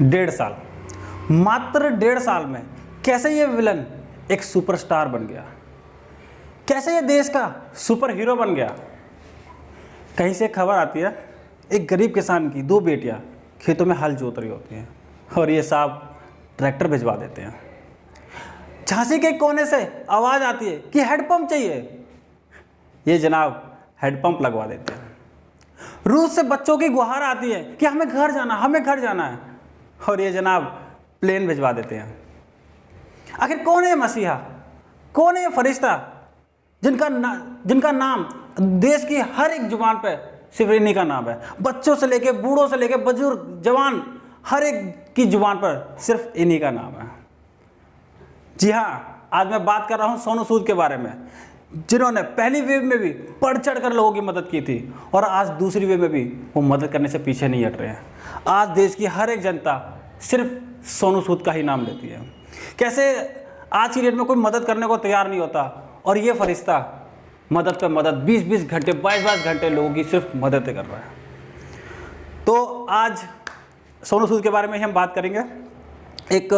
1.5 साल, मात्र 1.5 साल में कैसे ये विलन एक सुपरस्टार बन गया, कैसे ये देश का सुपर हीरो बन गया। कहीं से खबर आती है, एक गरीब किसान की 2 बेटियां खेतों में हल जोत रही होती हैं और ये साहब ट्रैक्टर भिजवा देते हैं। झांसी के कोने से आवाज़ आती है कि हेडपंप चाहिए, ये जनाब हेडपंप लगवा देते हैं। रूस से बच्चों की गुहार आती है कि हमें घर जाना है और ये जनाब प्लेन भिजवा देते हैं। आखिर कौन है मसीहा, कौन है ये फरिश्ता जिनका नाम देश की हर एक जुबान पे सिर्फ इन्हीं का नाम है। बच्चों से लेके बूढ़ों से लेके बुजुर्ग जवान हर एक की जुबान पर सिर्फ इन्हीं का नाम है। जी हाँ, आज मैं बात कर रहा हूँ सोनू सूद के बारे में, जिन्होंने पहली वेव में भी बढ़ चढ़ कर लोगों की मदद की थी और आज दूसरी वेव में भी वो मदद करने से पीछे नहीं हट रहे हैं। आज देश की हर एक जनता सिर्फ सोनू सूद का ही नाम लेती है। कैसे आज की डेट में कोई मदद करने को तैयार नहीं होता और ये फरिश्ता मदद पे मदद 20-20 घंटे 22 घंटे लोगों की सिर्फ मदद कर रहा है। तो आज सोनू सूद के बारे में ही हम बात करेंगे। एक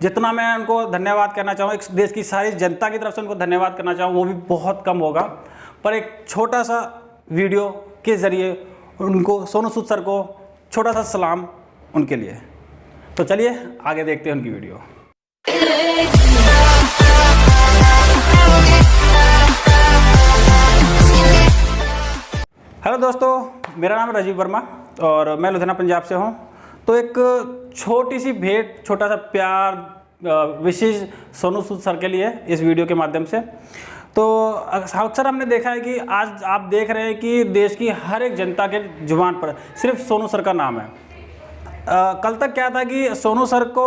जितना मैं उनको धन्यवाद करना चाहूँ, एक देश की सारी जनता की तरफ से उनको धन्यवाद करना चाहूँ, वो भी बहुत कम होगा, पर एक छोटा सा वीडियो के ज़रिए उनको, सोनू सूद सर को छोटा सा सलाम उनके लिए। तो चलिए आगे देखते हैं उनकी वीडियो। हेलो दोस्तों, मेरा नाम है राजीव वर्मा और मैं लुधियाना पंजाब से हूँ। तो एक छोटी सी भेंट, छोटा सा प्यार विशेष सोनू सूद सर के लिए इस वीडियो के माध्यम से। तो अक्सर हमने देखा है कि आज आप देख रहे हैं कि देश की हर एक जनता के जुबान पर सिर्फ सोनू सर का नाम है। कल तक क्या था कि सोनू सर को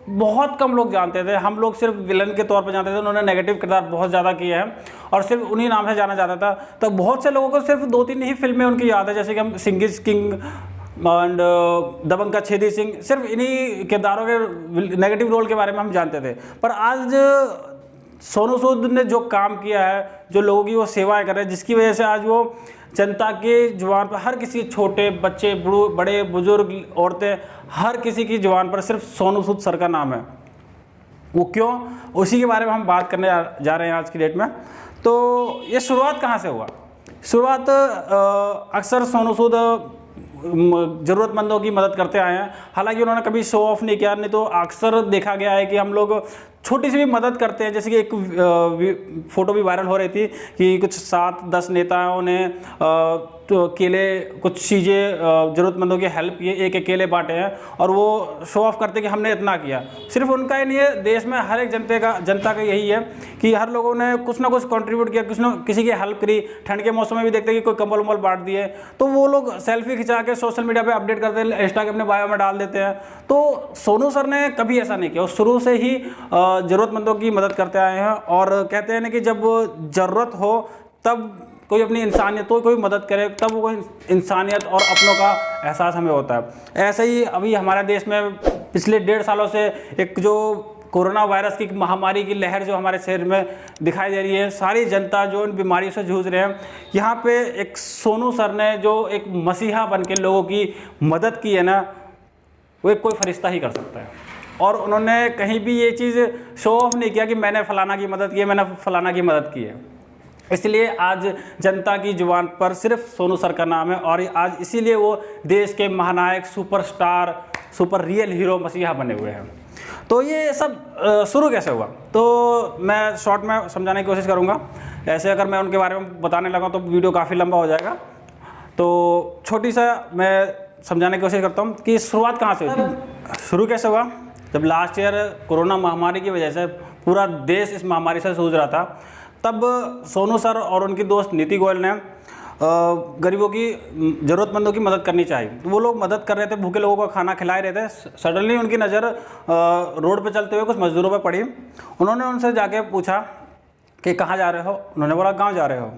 बहुत कम लोग जानते थे, हम लोग सिर्फ विलन के तौर पर जानते थे। उन्होंने नेगेटिव किरदार बहुत ज़्यादा किए हैं और सिर्फ उन्हीं नाम से जाना जाता था। तो बहुत से लोगों को सिर्फ 2-3 ही फिल्में उनकी याद है, जैसे कि हम सिंह इज किंग एंड दबंग का छेदी सिंह, सिर्फ इन्हीं किरदारों के नेगेटिव रोल के बारे में हम जानते थे। पर आज सोनू सूद ने जो काम किया है, जो लोगों की वो सेवाएं कर रहे हैं, जिसकी वजह से आज वो जनता के जुबान पर, हर किसी, छोटे बच्चे, बड़े बुजुर्ग, औरतें, हर किसी की जुबान पर सिर्फ सोनू सूद सर का नाम है। वो क्यों, उसी के बारे में हम बात करने जा रहे हैं आज की डेट में। तो ये शुरुआत कहाँ से हुआ? शुरुआत अक्सर सोनू सूद ज़रूरतमंदों की मदद करते आए हैं। हालांकि उन्होंने कभी शो ऑफ नहीं किया, नहीं तो अक्सर देखा गया है कि हम लोग छोटी सी भी मदद करते हैं। जैसे कि एक फ़ोटो भी वायरल हो रही थी कि कुछ 7-10 नेताओं ने तो केले, कुछ चीज़ें ज़रूरतमंदों की हेल्प किए, एक केले बांटे हैं और वो शो ऑफ करते कि हमने इतना किया। सिर्फ उनका ही नहीं है, देश में हर एक जनता का यही है कि हर लोगों ने कुछ ना कुछ कंट्रीब्यूट किया, कुछ ना किसी की हेल्प करी। ठंड के मौसम में भी देखते कि कोई कंबल उम्बल बांट दिए तो वो लोग सेल्फी खिंचा के सोशल मीडिया पर अपडेट करते हैं, इंस्टा के अपने बायो में डाल देते हैं। तो सोनू सर ने कभी ऐसा नहीं किया, वो शुरू से ही ज़रूरतमंदों की मदद करते आए हैं। और कहते हैं ना कि जब ज़रूरत हो तब कोई अपनी इंसानियत, तो कोई मदद करे, तब वो इंसानियत और अपनों का एहसास हमें होता है। ऐसे ही अभी हमारे देश में पिछले 1.5 सालों से एक जो कोरोना वायरस की महामारी की लहर जो हमारे शहर में दिखाई दे रही है, सारी जनता जो इन बीमारी से जूझ रहे हैं, यहाँ पे एक सोनू सर ने जो एक मसीहा बन के लोगों की मदद की है ना, वो कोई फरिश्ता ही कर सकता है। और उन्होंने कहीं भी ये चीज़ शो ऑफ नहीं किया कि मैंने फलाना की मदद की है, मैंने फलाना की मदद की है। इसलिए आज जनता की जुबान पर सिर्फ सोनू सर का नाम है और आज इसीलिए वो देश के महानायक, सुपरस्टार, सुपर रियल हीरो, मसीहा बने हुए हैं। तो ये सब शुरू कैसे हुआ, तो मैं शॉर्ट में समझाने की कोशिश करूँगा। ऐसे अगर मैं उनके बारे में बताने लगा तो वीडियो काफ़ी लंबा हो जाएगा। तो छोटी सा मैं समझाने की कोशिश करता हूँ कि शुरुआत कहाँ से हुई। शुरू कैसे हुआ, जब लास्ट ईयर कोरोना महामारी की वजह से पूरा देश इस महामारी से जूझ रहा था, तब सोनू सर और उनकी दोस्त नीति गोयल ने गरीबों की, ज़रूरतमंदों की मदद करनी चाहिए। तो वो लोग मदद कर रहे थे, भूखे लोगों को खाना खिला रहे थे। सडनली उनकी नज़र रोड पे चलते हुए कुछ मज़दूरों पे पड़ी। उन्होंने उनसे जाके पूछा कि कहाँ जा रहे हो? उन्होंने बोला गाँव जा रहे हो।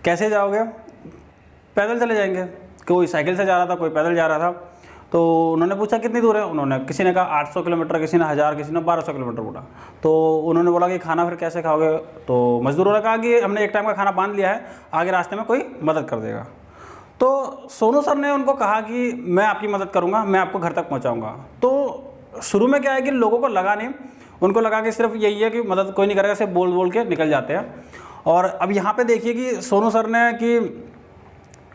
कैसे जाओगे? पैदल चले जाएंगे। कोई साइकिल से जा रहा था, कोई पैदल जा रहा था। तो उन्होंने पूछा कितनी दूर है? उन्होंने, किसी ने कहा 800 किलोमीटर, किसी ने 1000, किसी ने 1200 किलोमीटर बोला। तो उन्होंने बोला कि खाना फिर कैसे खाओगे? तो मजदूरों ने कहा कि हमने एक टाइम का खाना बांध लिया है, आगे रास्ते में कोई मदद कर देगा। तो सोनू सर ने उनको कहा कि मैं आपकी मदद करूंगा, मैं आपको घर तक पहुंचाऊंगा। तो शुरू में क्या है कि लोगों को लगा नहीं, उनको लगा कि सिर्फ यही है कि मदद कोई नहीं करेगा, सिर्फ बोल बोल के निकल जाते हैं। और अब यहाँ पे देखिए कि सोनू सर ने कि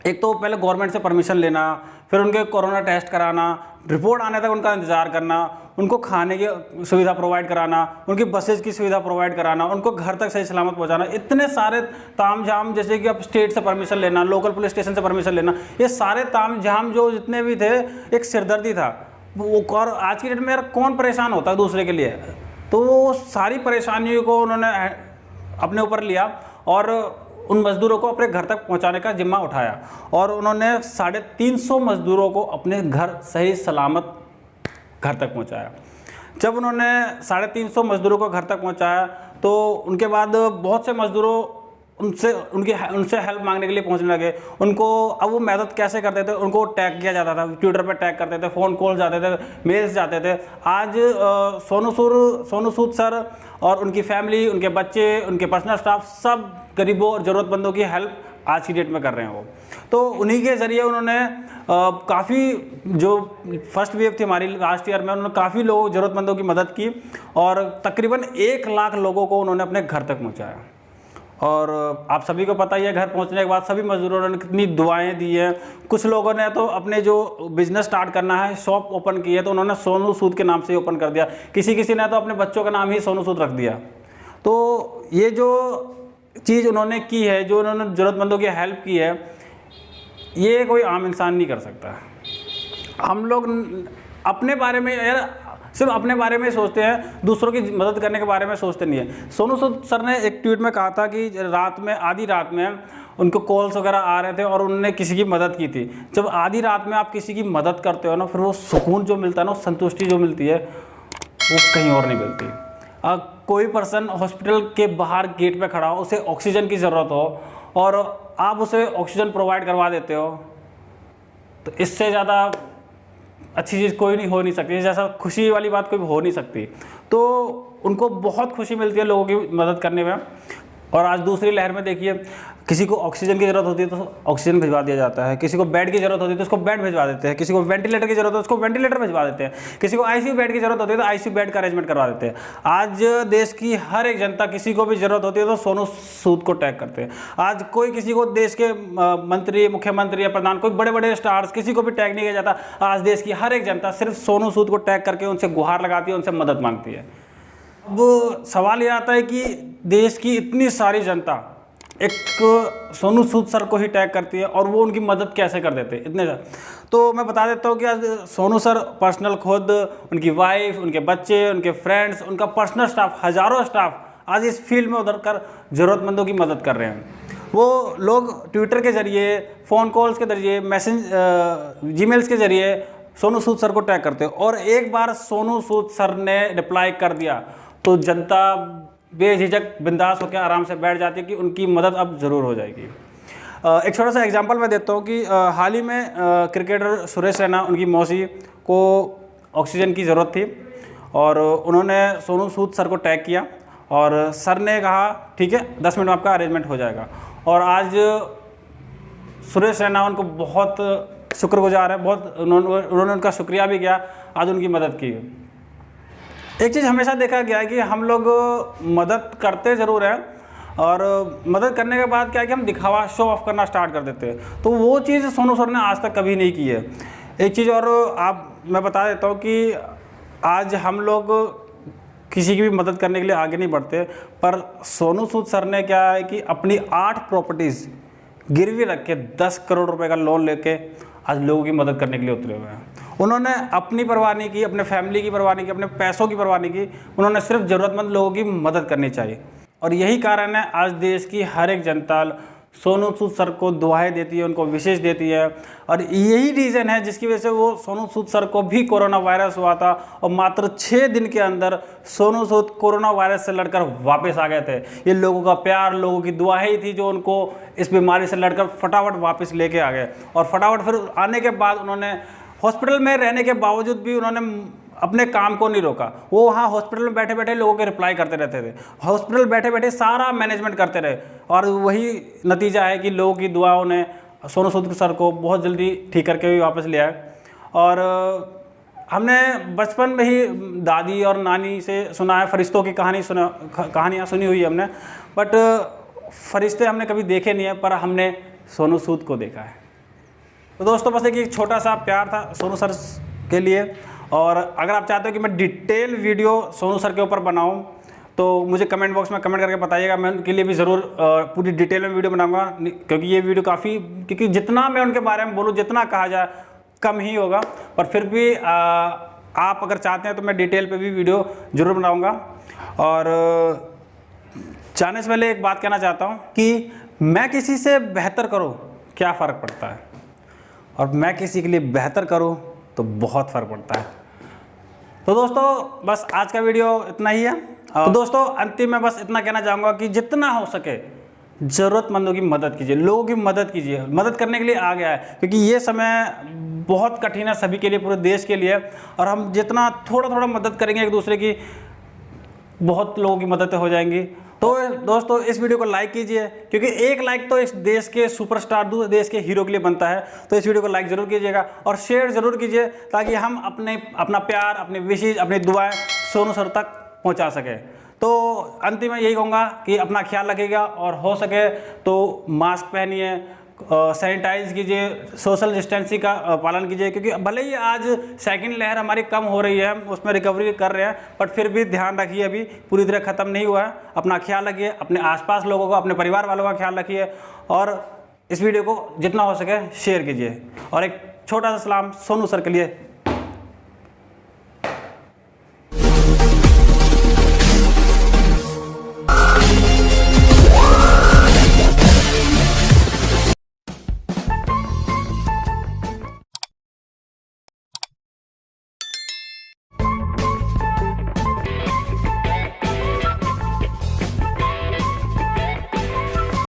एक तो पहले गवर्नमेंट से परमिशन लेना, फिर उनके कोरोना टेस्ट कराना, रिपोर्ट आने तक उनका इंतज़ार करना, उनको खाने की सुविधा प्रोवाइड कराना, उनकी बसेज की सुविधा प्रोवाइड कराना, उनको घर तक सही सलामत पहुंचाना, इतने सारे ताम झाम, जैसे कि अब स्टेट से परमिशन लेना, लोकल पुलिस स्टेशन से परमिशन लेना, ये सारे ताम झाम जो जितने भी थे एक सिरदर्दी था वो। और आज की डेट में यार कौन परेशान होता है दूसरे के लिए, तो वो सारी परेशानियों को उन्होंने अपने ऊपर लिया और उन मज़दूरों को अपने घर तक पहुंचाने का जिम्मा उठाया। और उन्होंने 350 मज़दूरों को अपने घर सही सलामत घर तक पहुंचाया। जब उन्होंने 350 मज़दूरों को घर तक पहुंचाया तो उनके बाद बहुत से मज़दूरों उनसे हेल्प मांगने के लिए पहुंचने लगे। उनको अब वो मदद कैसे करते थे, उनको टैग किया जाता था, ट्विटर पर टैग करते थे, फ़ोन कॉल जाते थे, मेल्स जाते थे। आज सोनू सूद सर और उनकी फैमिली, उनके बच्चे, उनके पर्सनल स्टाफ सब गरीबों और ज़रूरतमंदों की हेल्प आज की डेट में कर रहे हैं वो। तो उन्हीं के ज़रिए उन्होंने काफ़ी, जो फर्स्ट वेव थी हमारी लास्ट ईयर में, उन्होंने काफ़ी लोग ज़रूरतमंदों की मदद की और तकरीबन 1 लाख लोगों को उन्होंने अपने घर तक पहुँचाया। और आप सभी को पता ही है, घर पहुंचने के बाद सभी मजदूरों ने कितनी दुआएं दी हैं। कुछ लोगों ने तो अपने जो बिज़नेस स्टार्ट करना है, शॉप ओपन की है, तो उन्होंने सोनू सूद के नाम से ओपन कर दिया। किसी ने तो अपने बच्चों का नाम ही सोनू सूद रख दिया। तो ये जो चीज़ उन्होंने की है, जो उन्होंने ज़रूरतमंदों की हेल्प की है, ये कोई आम इंसान नहीं कर सकता। हम लोग अपने बारे में यार सिर्फ अपने बारे में सोचते हैं, दूसरों की मदद करने के बारे में सोचते नहीं है। सोनू सूद सर ने एक ट्वीट में कहा था कि आधी रात में उनको कॉल्स वगैरह आ रहे थे और उन्होंने किसी की मदद की थी। जब आधी रात में आप किसी की मदद करते हो ना, फिर वो सुकून जो मिलता है ना, संतुष्टि जो मिलती है, वो कहीं और नहीं मिलती। कोई पर्सन हॉस्पिटल के बाहर गेट पे खड़ा हो, उसे ऑक्सीजन की ज़रूरत हो और आप उसे ऑक्सीजन प्रोवाइड करवा देते हो, तो इससे ज़्यादा अच्छी चीज़ कोई नहीं हो नहीं सकती, जैसा खुशी वाली बात कोई हो नहीं सकती। तो उनको बहुत खुशी मिलती है लोगों की मदद करने में। और आज दूसरी लहर में देखिए, किसी को ऑक्सीजन की ज़रूरत होती है तो ऑक्सीजन भिजवा दिया जाता है, किसी को बेड की ज़रूरत होती है तो उसको बेड भिजवा देते हैं, किसी को वेंटिलेटर की ज़रूरत है तो उसको वेंटिलेटर भिजवा देते हैं, किसी को आईसीयू बेड की ज़रूरत होती है तो आईसीयू बेड का अरेंजमेंट करवा देते हैं। आज देश की हर एक जनता, किसी को भी ज़रूरत होती है तो सोनू सूद को टैग करते हैं। आज कोई किसी को, देश के मंत्री, मुख्यमंत्री या प्रधान, कोई बड़े बड़े स्टार्स, किसी को भी टैग नहीं किया जाता। आज देश की हर एक जनता सिर्फ सोनू सूद को टैग करके उनसे गुहार लगाती है, उनसे मदद मांगती है। अब सवाल ये आता है कि देश की इतनी सारी जनता एक सोनू सूद सर को ही टैग करती है और वो उनकी मदद कैसे कर देते हैं इतने ज़्यादा। तो मैं बता देता हूँ कि आज सोनू सर पर्सनल, खुद उनकी वाइफ, उनके बच्चे, उनके फ्रेंड्स, उनका पर्सनल स्टाफ, हज़ारों स्टाफ आज इस फील्ड में उतर कर ज़रूरतमंदों की मदद कर रहे हैं। वो लोग ट्विटर के ज़रिए, फ़ोन कॉल्स के ज़रिए, जीमेल्स के ज़रिए सोनू सूद सर को टैग करते हैं। और एक बार सोनू सूद सर ने रिप्लाई कर दिया तो जनता बेझिझक बिंदास होकर आराम से बैठ जाती है कि उनकी मदद अब ज़रूर हो जाएगी। एक छोटा सा एग्जांपल मैं देता हूँ कि हाल ही में क्रिकेटर सुरेश रैना, उनकी मौसी को ऑक्सीजन की ज़रूरत थी और उन्होंने सोनू सूद सर को टैग किया और सर ने कहा ठीक है 10 मिनट में आपका अरेंजमेंट हो जाएगा। और आज सुरेश रैना उनको बहुत शुक्रगुजार है, बहुत उन्होंने उनका शुक्रिया भी किया, आज उनकी मदद की। एक चीज़ हमेशा देखा गया है कि हम लोग मदद करते ज़रूर हैं और मदद करने के बाद क्या है कि हम दिखावा, शो ऑफ करना स्टार्ट कर देते हैं। तो वो चीज़ सोनू सर ने आज तक कभी नहीं की है। एक चीज़ और मैं बता देता हूँ कि आज हम लोग किसी की भी मदद करने के लिए आगे नहीं बढ़ते, पर सोनू सूद सर ने क्या है कि अपनी 8 प्रॉपर्टीज़ गिरवी रख के 10 करोड़ रुपए का लोन लेके आज लोगों की मदद करने के लिए उतरे हुए हैं। उन्होंने अपनी परवाह नहीं की, अपने फैमिली की परवाह नहीं की, अपने पैसों की परवाह नहीं की, उन्होंने सिर्फ ज़रूरतमंद लोगों की मदद करनी चाहिए। और यही कारण है आज देश की हर एक जनता सोनू सूद सर को दुआएं देती है, उनको विशेष देती है। और यही रीज़न है जिसकी वजह से वो सोनू सूद सर को भी कोरोना वायरस हुआ था और मात्र 6 दिन के अंदर सोनू सूद कोरोना वायरस से लड़कर वापस आ गए थे। ये लोगों का प्यार, लोगों की दुआएं ही थी जो उनको इस बीमारी से लड़कर फटाफट वापस लेके आ गए। और फटाफट फिर आने के बाद उन्होंने हॉस्पिटल में रहने के बावजूद भी उन्होंने अपने काम को नहीं रोका। वो वहाँ हॉस्पिटल में बैठे बैठे लोगों के रिप्लाई करते रहते थे, हॉस्पिटल बैठे बैठे सारा मैनेजमेंट करते रहे। और वही नतीजा है कि लोगों की दुआओं ने सोनू सूद सर को बहुत जल्दी ठीक करके भी वापस ले आए। और हमने बचपन में ही दादी और नानी से सुना है, फरिश्तों की कहानियाँ सुनी हुई है हमने, बट फरिश्ते हमने कभी देखे नहीं है, पर हमने सोनू सूद को देखा है। तो दोस्तों बस एक छोटा सा प्यार था सोनू सर के लिए, और अगर आप चाहते हो कि मैं डिटेल वीडियो सोनू सर के ऊपर बनाऊं तो मुझे कमेंट बॉक्स में कमेंट करके बताइएगा, मैं उनके लिए भी ज़रूर पूरी डिटेल में वीडियो बनाऊंगा, क्योंकि ये वीडियो क्योंकि जितना मैं उनके बारे में बोलूँ, जितना कहा जाए कम ही होगा, पर फिर भी आप अगर चाहते हैं तो मैं डिटेल पे भी वीडियो ज़रूर बनाऊंगा। और जाने से पहले एक बात कहना चाहता हूँ कि मैं किसी से बेहतर करूँ क्या फ़र्क पड़ता है, और मैं किसी के लिए बेहतर करूँ तो बहुत फ़र्क पड़ता है। तो दोस्तों बस आज का वीडियो इतना ही है। तो दोस्तों अंतिम में बस इतना कहना चाहूँगा कि जितना हो सके ज़रूरतमंदों की मदद कीजिए, लोगों की मदद कीजिए। मदद करने के लिए आ गया है, क्योंकि ये समय बहुत कठिन है सभी के लिए, पूरे देश के लिए, और हम जितना थोड़ा थोड़ा मदद करेंगे एक दूसरे की, बहुत लोगों की मदद हो जाएंगी। तो दोस्तों इस वीडियो को लाइक कीजिए, क्योंकि एक लाइक तो इस देश के सुपरस्टार, देश के हीरो के लिए बनता है। तो इस वीडियो को लाइक ज़रूर कीजिएगा और शेयर ज़रूर कीजिए, ताकि हम अपना प्यार, अपनी विशेष, अपनी दुआएं सोनू सर तक पहुंचा सके। तो अंतिम में यही कहूँगा कि अपना ख्याल रखिएगा, और हो सके तो मास्क पहनिए, सैनिटाइज कीजिए, सोशल डिस्टेंसिंग का पालन कीजिए, क्योंकि भले ही आज सेकंड लहर हमारी कम हो रही है, उसमें रिकवरी कर रहे हैं, बट फिर भी ध्यान रखिए, अभी पूरी तरह ख़त्म नहीं हुआ है। अपना ख्याल रखिए, अपने आसपास लोगों को, अपने परिवार वालों का ख्याल रखिए, और इस वीडियो को जितना हो सके शेयर कीजिए। और एक छोटा सा सलाम सोनू सर के लिए।